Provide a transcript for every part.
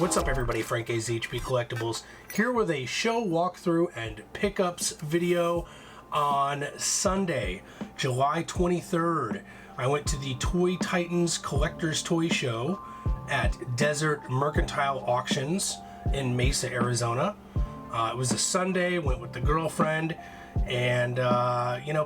What's up everybody, Frank AZHP Collectibles here with a show walkthrough and pickups video on Sunday, July 23rd. I went to the Toy Titans Collector's Toy Show at Desert Mercantile Auctions in Mesa, Arizona. It was a Sunday, went with the girlfriend, and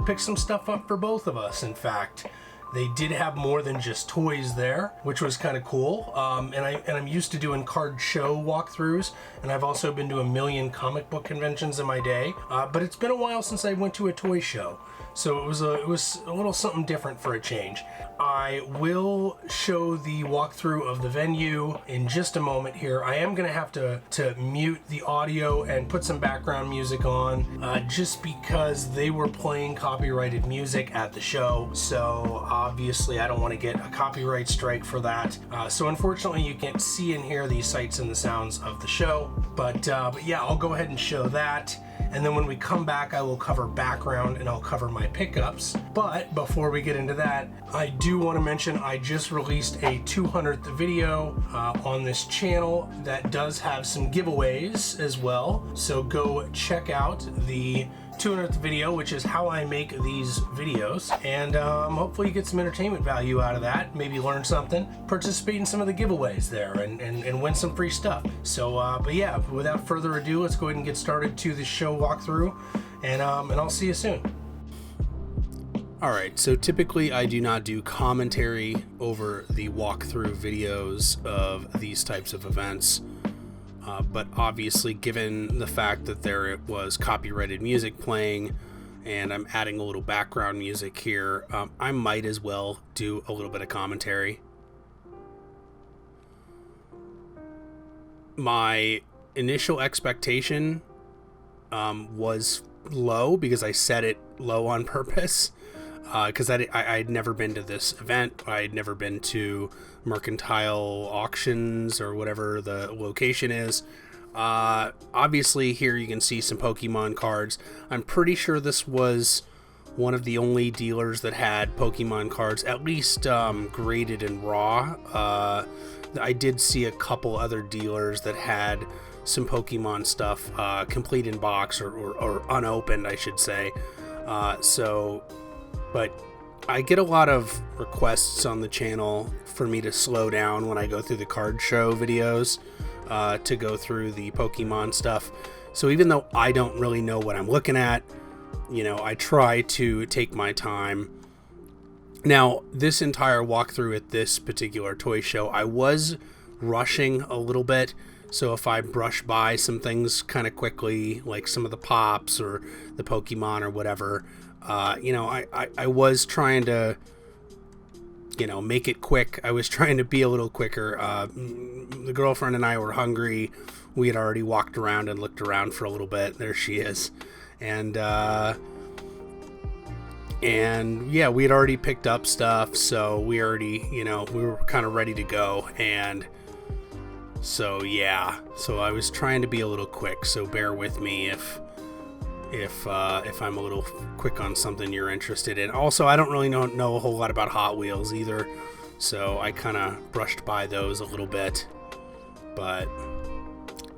picked some stuff up for both of us. In fact, they did have more than just toys there, which was kind of cool. And I'm used to doing card show walkthroughs, and I've also been to a million comic book conventions in my day. But it's been a while since I went to a toy show, so it was a little something different for a change. I will show the walkthrough of the venue in just a moment here. I am gonna have to mute the audio and put some background music on, just because they were playing copyrighted music at the show. So obviously I don't want to get a copyright strike for that. So unfortunately you can't see and hear the sights and the sounds of the show. But yeah, I'll go ahead and show that. And then when we come back, I will cover background and I'll cover my pickups. But before we get into that, I do want to mention I just released a 200th video on this channel that does have some giveaways as well. So go check out the 200th video, which is how I make these videos, and hopefully you get some entertainment value out of that, maybe learn something, participate in some of the giveaways there, and win some free stuff. So but yeah, without further ado, let's go ahead and get started to the show walkthrough, and I'll see you soon. Alright, so typically I do not do commentary over the walkthrough videos of these types of events. But obviously, given the fact that there was copyrighted music playing and I'm adding a little background music here, I might as well do a little bit of commentary. My initial expectation was low because I set it low on purpose. Because I'd never been to this event. I'd never been to Mercantile Auctions or whatever the location is. Obviously here you can see some Pokemon cards. I'm pretty sure this was one of the only dealers that had Pokemon cards, at least graded and raw. I did see a couple other dealers that had some Pokemon stuff complete in box or unopened, I should say. But I get a lot of requests on the channel for me to slow down when I go through the card show videos, to go through the Pokemon stuff. So even though I don't really know what I'm looking at, I try to take my time. Now, this entire walkthrough at this particular toy show, I was rushing a little bit. So if I brush by some things kind of quickly, like some of the pops or the Pokemon or whatever, I was trying to, make it quick. I was trying to be a little quicker. The girlfriend and I were hungry. We had already walked around and looked around for a little bit. There she is. And yeah, we had already picked up stuff. So we already, we were kind of ready to go. And so, yeah, so I was trying to be a little quick. So bear with me if I'm a little quick on something you're interested in. Also, I don't really know a whole lot about Hot Wheels either, so I kind of brushed by those a little bit, but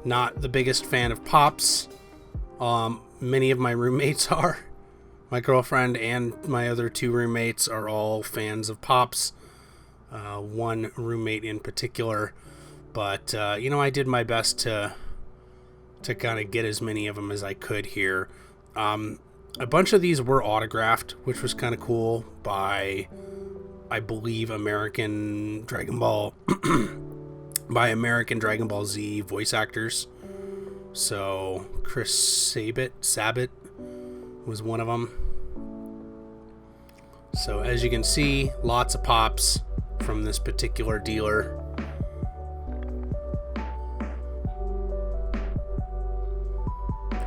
not the biggest fan of Pops. Many of my roommates are. My girlfriend and my other two roommates are all fans of Pops. One roommate in particular, but I did my best to kind of get as many of them as I could here. A bunch of these were autographed, which was kind of cool, by, I believe, American Dragon Ball by American Dragon Ball Z voice actors. So Chris Sabat was one of them. So as you can see, lots of pops from this particular dealer.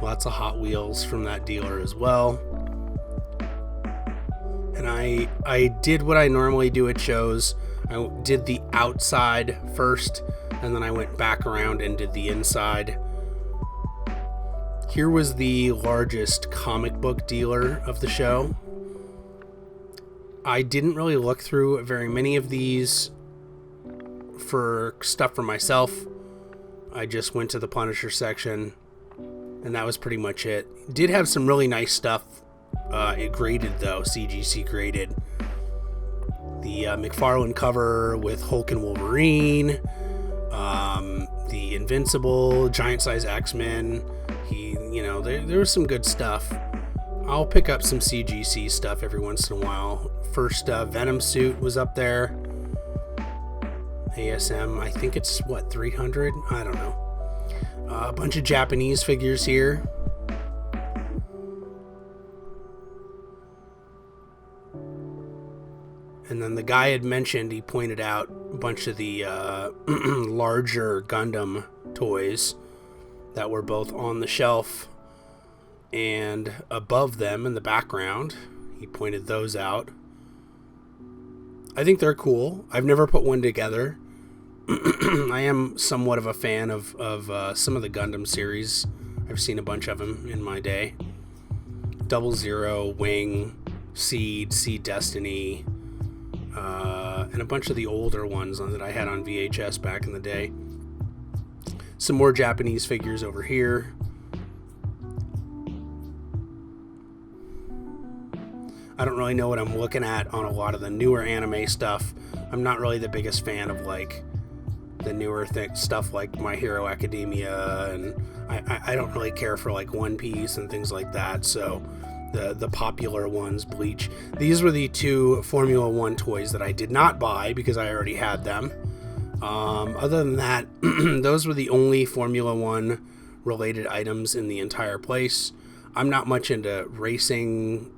Lots of Hot Wheels from that dealer as well. And I did what I normally do at shows. I did the outside first, and then I went back around and did the inside. Here was the largest comic book dealer of the show. I didn't really look through very many of these for stuff for myself. I just went to the Punisher section, and that was pretty much it. Did have some really nice stuff. It graded though, CGC graded. The McFarlane cover with Hulk and Wolverine, the Invincible, Giant Size X-Men. There was some good stuff. I'll pick up some CGC stuff every once in a while. First Venom suit was up there. ASM, I think it's, 300? I don't know. A bunch of Japanese figures here. And then the guy had mentioned, he pointed out a bunch of the larger Gundam toys that were both on the shelf and above them in the background. He pointed those out. I think they're cool. I've never put one together. I am somewhat of a fan of some of the Gundam series. I've seen a bunch of them in my day. 00, Wing, Seed Destiny, and a bunch of the older ones that I had on VHS back in the day. Some more Japanese figures over here. I don't really know what I'm looking at on a lot of the newer anime stuff. I'm not really the biggest fan of the newer stuff like My Hero Academia, and I don't really care for One Piece and things like that. So the popular ones, Bleach. These were the 2 Formula 1 toys that I did not buy because I already had them. Other than that, those were the only Formula 1 related items in the entire place. I'm not much into racing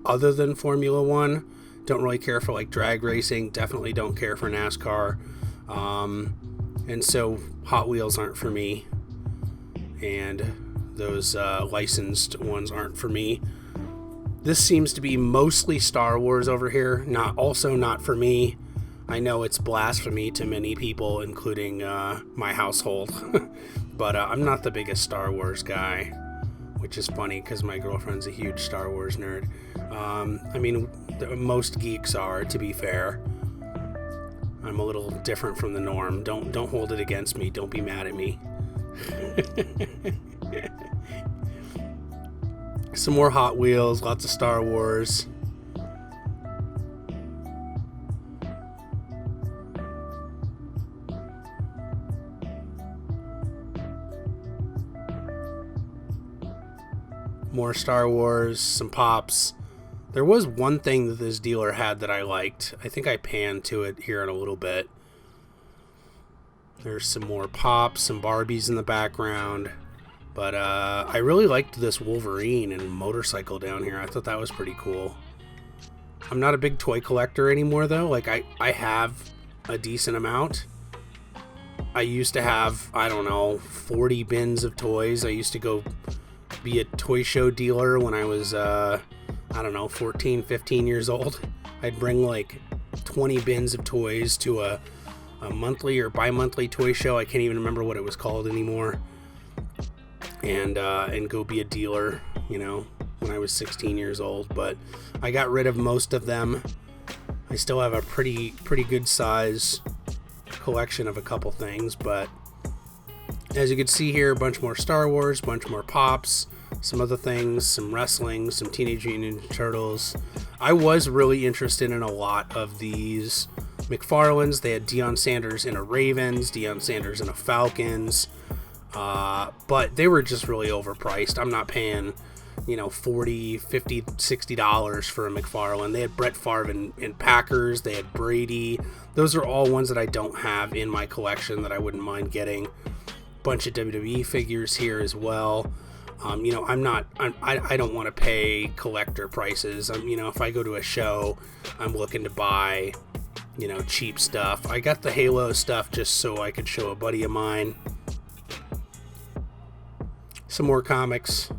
other than Formula 1. Don't really care for drag racing. Definitely don't care for NASCAR. And so Hot Wheels aren't for me. And those licensed ones aren't for me. This seems to be mostly Star Wars over here. Also not for me. I know it's blasphemy to many people, including my household. But I'm not the biggest Star Wars guy, which is funny because my girlfriend's a huge Star Wars nerd. Most geeks are, to be fair. I'm a little different from the norm. Don't hold it against me. Don't be mad at me. Some more Hot Wheels, lots of Star Wars. More Star Wars, some Pops. There was one thing that this dealer had that I liked. I think I panned to it here in a little bit. There's some more Pops, some Barbies in the background. But I really liked this Wolverine and motorcycle down here. I thought that was pretty cool. I'm not a big toy collector anymore, though. I have a decent amount. I used to have, 40 bins of toys. I used to go be a toy show dealer when I was, 14, 15 years old. I'd bring 20 bins of toys to a monthly or bi-monthly toy show. I can't even remember what it was called anymore. And go be a dealer, when I was 16 years old. But I got rid of most of them. I still have a pretty good size collection of a couple things, but as you can see here, a bunch more Star Wars, a bunch more Pops, some other things, some wrestling, some Teenage Mutant Ninja Turtles. I was really interested in a lot of these McFarlanes. They had Deion Sanders in a Ravens, Deion Sanders in a Falcons, but they were just really overpriced. I'm not paying, $40, $50, $60 for a McFarlane. They had Brett Favre in Packers. They had Brady. Those are all ones that I don't have in my collection that I wouldn't mind getting. Bunch of WWE figures here as well. I don't want to pay collector prices. If I go to a show, I'm looking to buy, cheap stuff. I got the Halo stuff just so I could show a buddy of mine. Some more comics.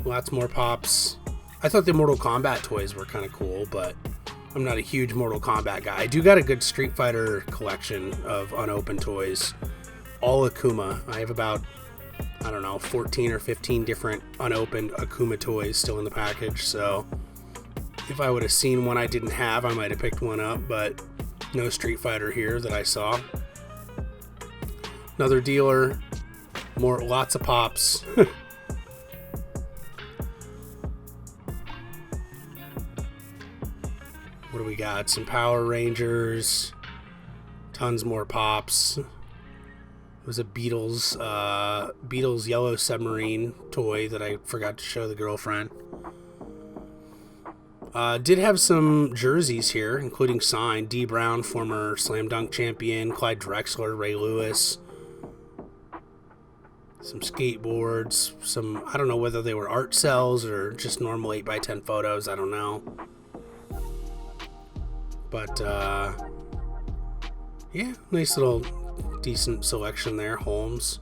Lots more Pops. I thought the Mortal Kombat toys were kind of cool, but I'm not a huge Mortal Kombat guy. I do got a good Street Fighter collection of unopened toys. All Akuma. I have about, 14 or 15 different unopened Akuma toys still in the package. So if I would have seen one I didn't have, I might have picked one up, but no Street Fighter here that I saw. Another dealer. Lots of pops. What do we got? Some Power Rangers. Tons more pops. It was a Beatles Yellow Submarine toy that I forgot to show the girlfriend. Did have some jerseys here, including signed. D. Brown, former Slam Dunk champion. Clyde Drexler, Ray Lewis. Some skateboards. Some, I don't know whether they were art cells or just normal 8x10 photos. I don't know. But, yeah, nice little decent selection there. Holmes.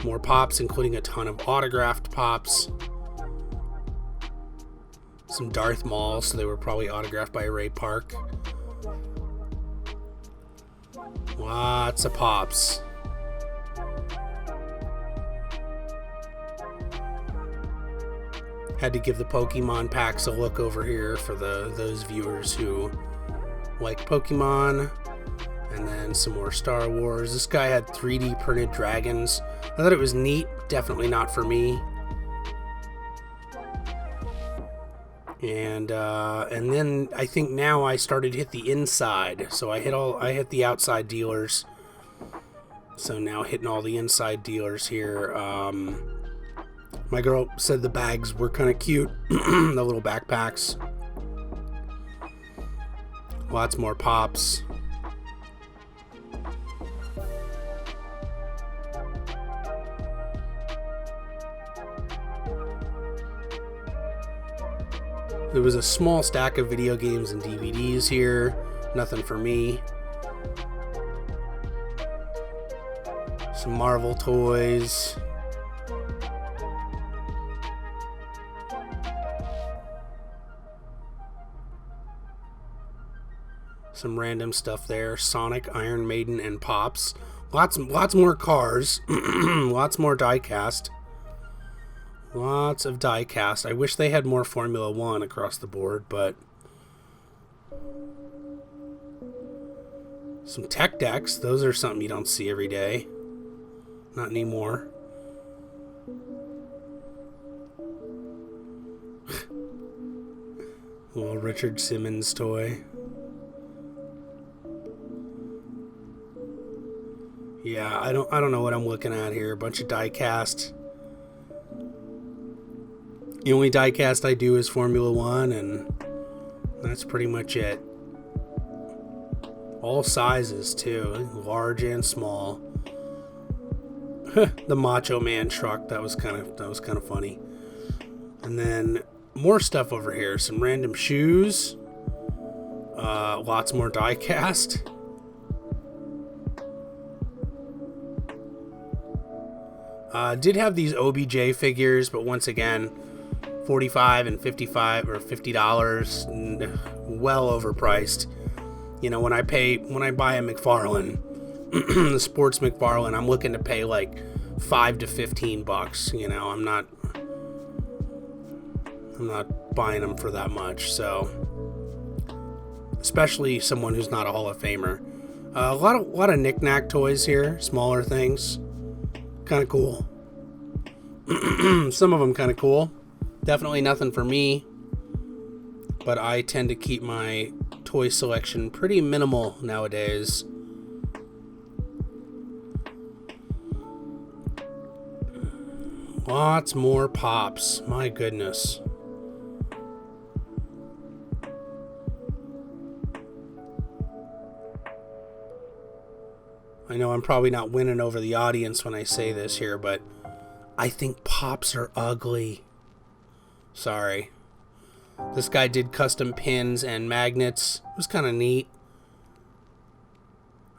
More pops, including a ton of autographed pops. Some Darth Maul, so they were probably autographed by Ray Park. Lots of pops. Had to give the Pokemon packs a look over here for those viewers who like Pokemon. And then some more Star Wars. This guy had 3D printed dragons. I thought it was neat. Definitely not for me. And then I think now I started to hit the inside. So I hit the outside dealers. So now hitting all the inside dealers here. My girl said the bags were kind of cute. The little backpacks. Lots more pops. There was a small stack of video games and DVDs here. Nothing for me. Some Marvel toys. Some random stuff there. Sonic, Iron Maiden, and Pops. Lots more cars. Lots more die-cast. Lots of die-cast. I wish they had more Formula 1 across the board, but... Some tech decks. Those are something you don't see every day. Not anymore. Little Richard Simmons toy. Yeah, I don't know what I'm looking at here. A bunch of die-cast. The only die-cast I do is Formula 1, and that's pretty much it. All sizes, too. Large and small. The Macho Man truck. That was kind of funny. And then more stuff over here. Some random shoes. Lots more die-cast. Did have these OBJ figures, but once again, $45 and $55 or $50, well overpriced. You know, when I buy a McFarlane, the sports McFarlane, I'm looking to pay like $5 to $15. You know, I'm not buying them for that much. So, especially someone who's not a Hall of Famer. A lot of knick-knack toys here, smaller things, kind of cool. Some of them kind of cool. Definitely nothing for me, but I tend to keep my toy selection pretty minimal nowadays. Lots more pops. My goodness. I know I'm probably not winning over the audience when I say this here, but I think pops are ugly. Sorry. This guy did custom pins and magnets. It was kind of neat.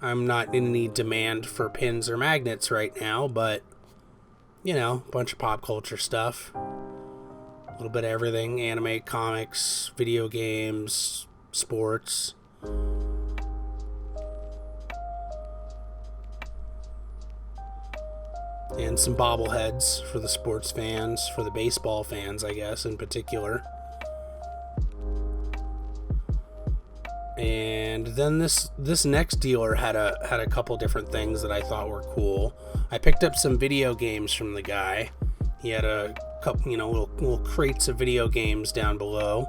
I'm not in any demand for pins or magnets right now, but, you know, a bunch of pop culture stuff. A little bit of everything. Anime, comics, video games, sports. And some bobbleheads for the sports fans, for the baseball fans, I guess, in particular. And And then this next dealer had a couple different things that I thought were cool. I picked up some video games from the guy. He had a couple, little crates of video games down below.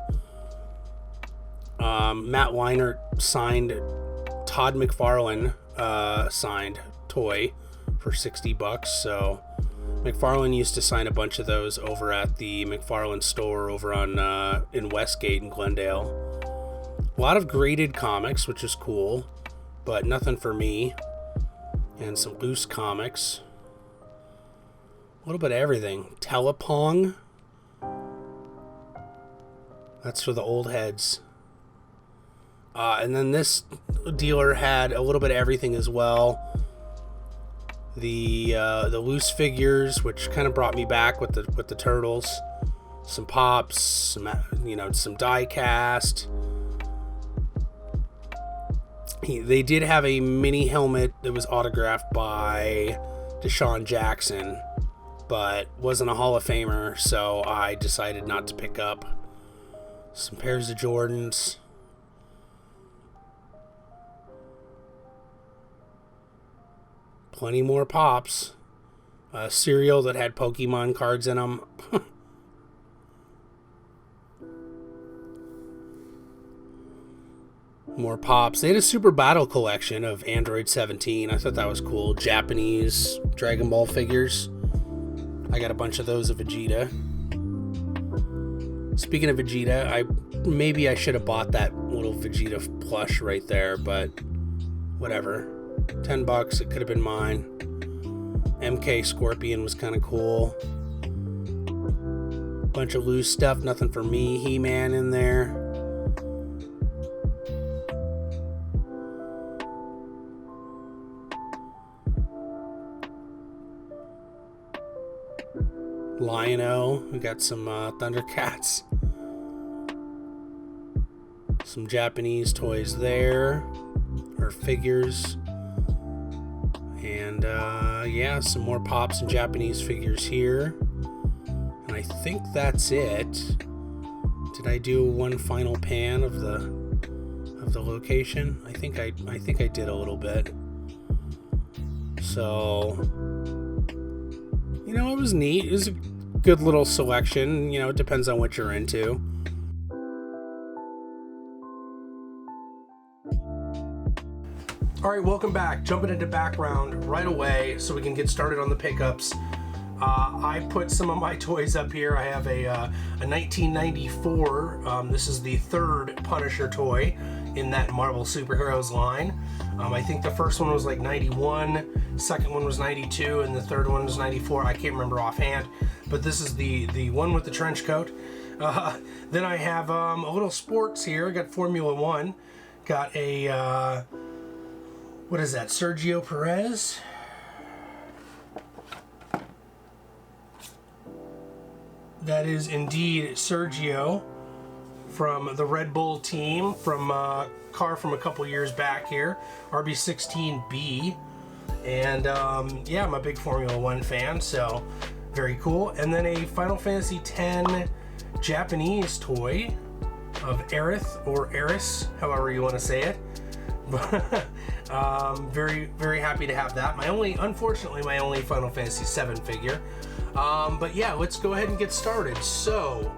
Matt Leinart signed Todd McFarlane signed toy for $60. So McFarlane used to sign a bunch of those over at the McFarlane store over on in Westgate in Glendale. A lot of graded comics, which is cool, but nothing for me. And some loose comics. A little bit of everything. Telepong. That's for the old heads. And then this dealer had a little bit of everything as well. The loose figures, which kind of brought me back with the turtles. Some pops, some die cast. They did have a mini helmet that was autographed by Deshaun Jackson, but wasn't a Hall of Famer, so I decided not to pick up. Some pairs of Jordans. Plenty more pops. A cereal that had Pokemon cards in them. More pops. They had a Super Battle collection of Android 17. I thought that was cool. Japanese Dragon Ball figures. I got a bunch of those of Vegeta. Speaking of Vegeta, maybe I should have bought that little Vegeta plush right there, but whatever. $10, it could have been mine. MK Scorpion was kind of cool. Bunch of loose stuff, nothing for me. He-Man in there. Lion-O, we got some Thundercats. Some Japanese toys there, or figures. And yeah, some more pops and Japanese figures here. And I think that's it. Did I do one final pan of the location? I think I did a little bit. So it was neat. It was a good little selection. It depends on what you're into. All right, welcome back. Jumping into background right away so we can get started on the pickups. I put some of my toys up here. I have a 1994. This is the third Punisher toy in that Marvel Superheroes line. I think the first one was like 91, second one was 92, and the third one was 94. I can't remember offhand, but this is the one with the trench coat. Then I have a little sports here. I got Formula One. Got a, what is that, Sergio Perez? That is indeed Sergio from the Red Bull team, from a car from a couple years back here, RB16B. And yeah, I'm a big Formula One fan, so very cool. And then a Final Fantasy X Japanese toy of Aerith, or Eris, however you want to say it. Very, very happy to have that. Unfortunately, my only Final Fantasy VII figure. But yeah, let's go ahead and get started. So,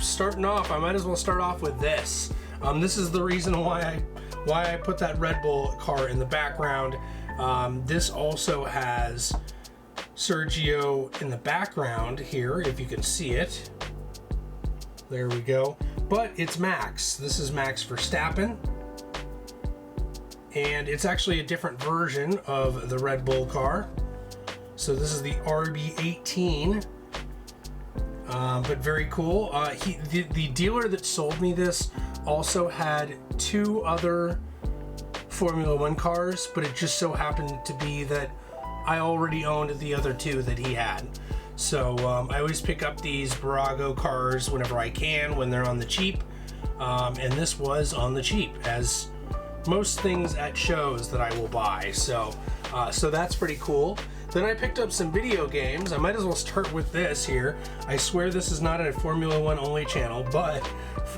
starting off, I might as well start off with this. This is the reason why I put that Red Bull car in the background. This also has Sergio in the background here, if you can see it. There we go. But it's Max. This is Max Verstappen. And it's actually a different version of the Red Bull car. So this is the RB18. But very cool. The dealer that sold me this also had two other Formula One cars, but it just so happened to be that I already owned the other two that he had. So I always pick up these Barago cars whenever I can, when they're on the cheap. And this was on the cheap, as most things at shows that I will buy. So that's pretty cool. Then I picked up some video games. I might as well start with this here. I swear this is not a Formula One only channel, but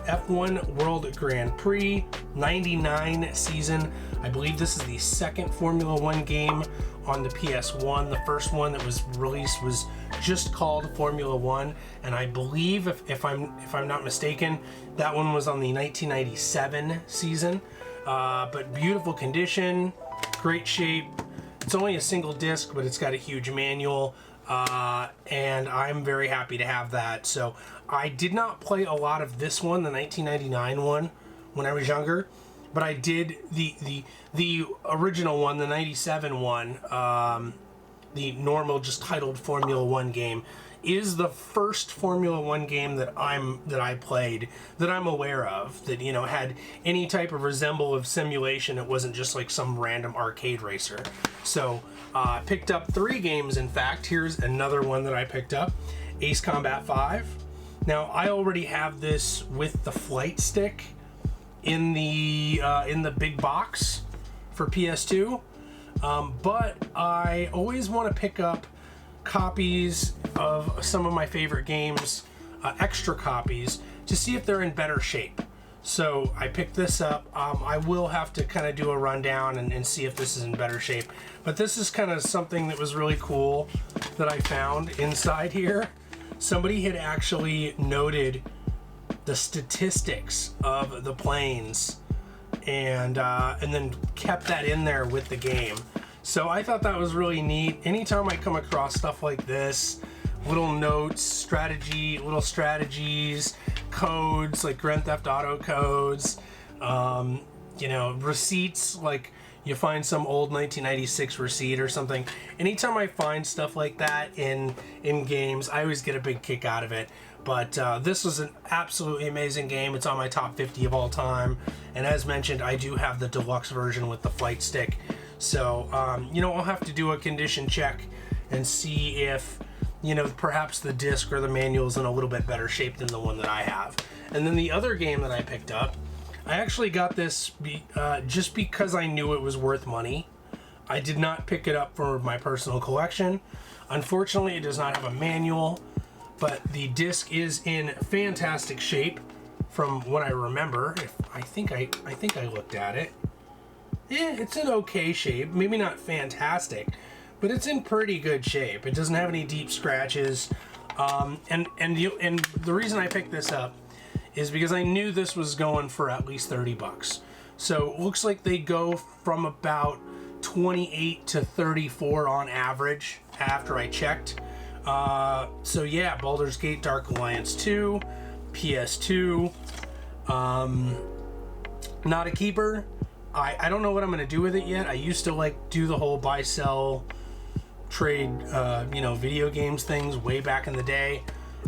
F1 World Grand Prix 99 season. I believe this is the second Formula One game on the PS1. The first one that was released was just called Formula One, and I believe, if I'm not mistaken, that one was on the 1997 season. But beautiful condition, great shape. It's only a single disc, but it's got a huge manual, and I'm very happy to have that. So I did not play a lot of this one, the 1999 one, when I was younger, but I did the original one, the 97 one, the normal just titled Formula One game, is the first Formula One game that I played that I'm aware of that, you know, had any type of resemble of simulation. It wasn't just like some random arcade racer. So I picked up 3 games, in fact. Here's another one that I picked up, Ace Combat 5. Now I already have this with the flight stick in the big box for PS2, but I always want to pick up copies of some of my favorite games, extra copies, to see if they're in better shape. So I picked this up. I will have to kind of do a rundown and see if this is in better shape, but this is kind of something that was really cool that I found inside here. Somebody had actually noted the statistics of the planes and then kept that in there with the game. So I thought that was really neat. Anytime I come across stuff like this, little notes, little strategies, codes, like Grand Theft Auto codes, you know, receipts, like you find some old 1996 receipt or something. Anytime I find stuff like that in games, I always get a big kick out of it. But this was an absolutely amazing game. It's on my top 50 of all time. And as mentioned, I do have the deluxe version with the flight stick. So, you know, I'll have to do a condition check and see if, you know, perhaps the disc or the manual is in a little bit better shape than the one that I have. And then the other game that I picked up, I actually got this just because I knew it was worth money. I did not pick it up for my personal collection. Unfortunately, it does not have a manual, but the disc is in fantastic shape from what I remember. I think I looked at it. Yeah, it's in okay shape. Maybe not fantastic, but it's in pretty good shape. It doesn't have any deep scratches. And the reason I picked this up is because I knew this was going for at least $30. So it looks like they go from about 28 to 34 on average after I checked. So yeah, Baldur's Gate Dark Alliance 2, PS2, not a keeper. I don't know what I'm going to do with it yet. I used to like do the whole buy, sell, trade, you know, video games things way back in the day.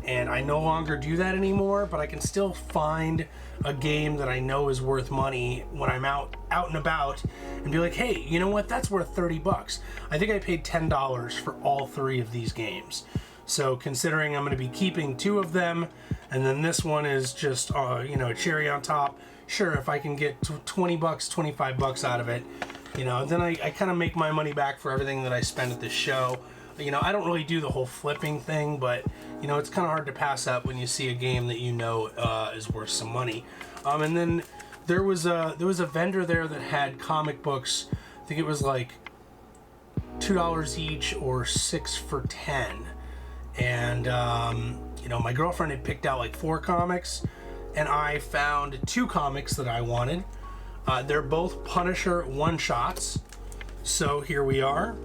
And I no longer do that anymore, but I can still find a game that I know is worth money when I'm out and about and be like, hey, you know what? That's worth $30. I think I paid $10 for all 3 of these games. So considering I'm going to be keeping 2 of them, and then this one is just, you know, a cherry on top. Sure, if I can get $20, $25 out of it, you know, then I kind of make my money back for everything that I spend at this show. You know, I don't really do the whole flipping thing, but, you know, it's kind of hard to pass up when you see a game that you know is worth some money. And then there was a vendor there that had comic books. I think it was like $2 each or 6 for 10. And, you know, my girlfriend had picked out like 4 comics, and I found 2 comics that I wanted. They're both Punisher one-shots. So here we are.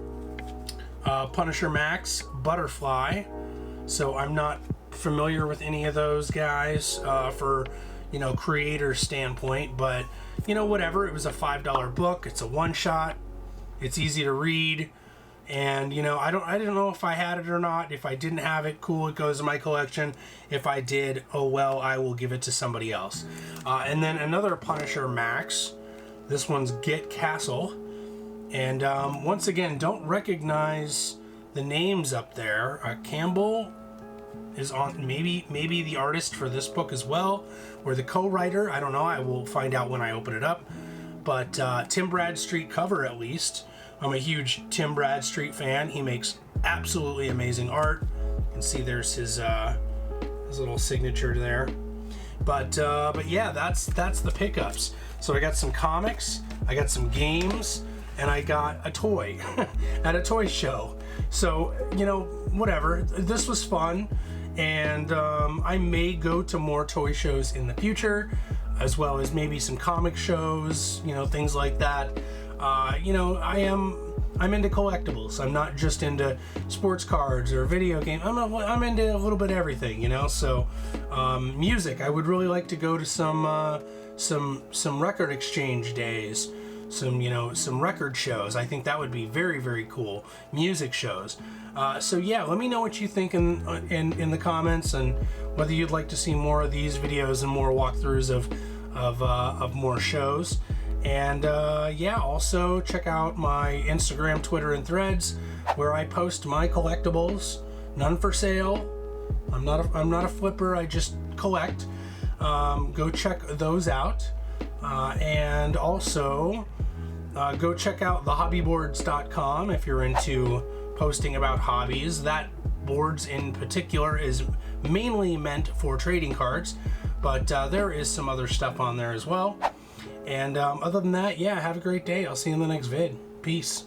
Punisher Max, Butterfly. So I'm not familiar with any of those guys for, you know, creator standpoint, but, you know, whatever. It was a $5 book. It's a one-shot. It's easy to read. And, you know, I didn't know if I had it or not. If I didn't have it, cool, it goes in my collection. If I did, oh well, I will give it to somebody else. And then another Punisher Max. This one's Get Castle. And once again, don't recognize the names up there. Campbell is on, maybe the artist for this book as well, or the co-writer. I don't know. I will find out when I open it up. But Tim Bradstreet cover, at least. I'm a huge Tim Bradstreet fan. He makes absolutely amazing art. You can see there's his little signature there. But yeah, that's the pickups. So I got some comics, I got some games, and I got a toy at a toy show. So, you know, whatever. This was fun, and I may go to more toy shows in the future, as well as maybe some comic shows, you know, things like that. You know, I'm into collectibles. I'm not just into sports cards or video games. I'm into a little bit of everything, you know. So, music. I would really like to go to some record exchange days, some record shows. I think that would be very, very cool. Music shows. So yeah, let me know what you think in the comments, and whether you'd like to see more of these videos and more walkthroughs of more shows. And yeah, also check out my Instagram, Twitter, and Threads, where I post my collectibles. None for sale. I'm not a flipper. I just collect. Go check those out. And also go check out thehobbyboards.com if you're into posting about hobbies. That boards in particular is mainly meant for trading cards, but there is some other stuff on there as well. And other than that, yeah, have a great day. I'll see you in the next vid. Peace.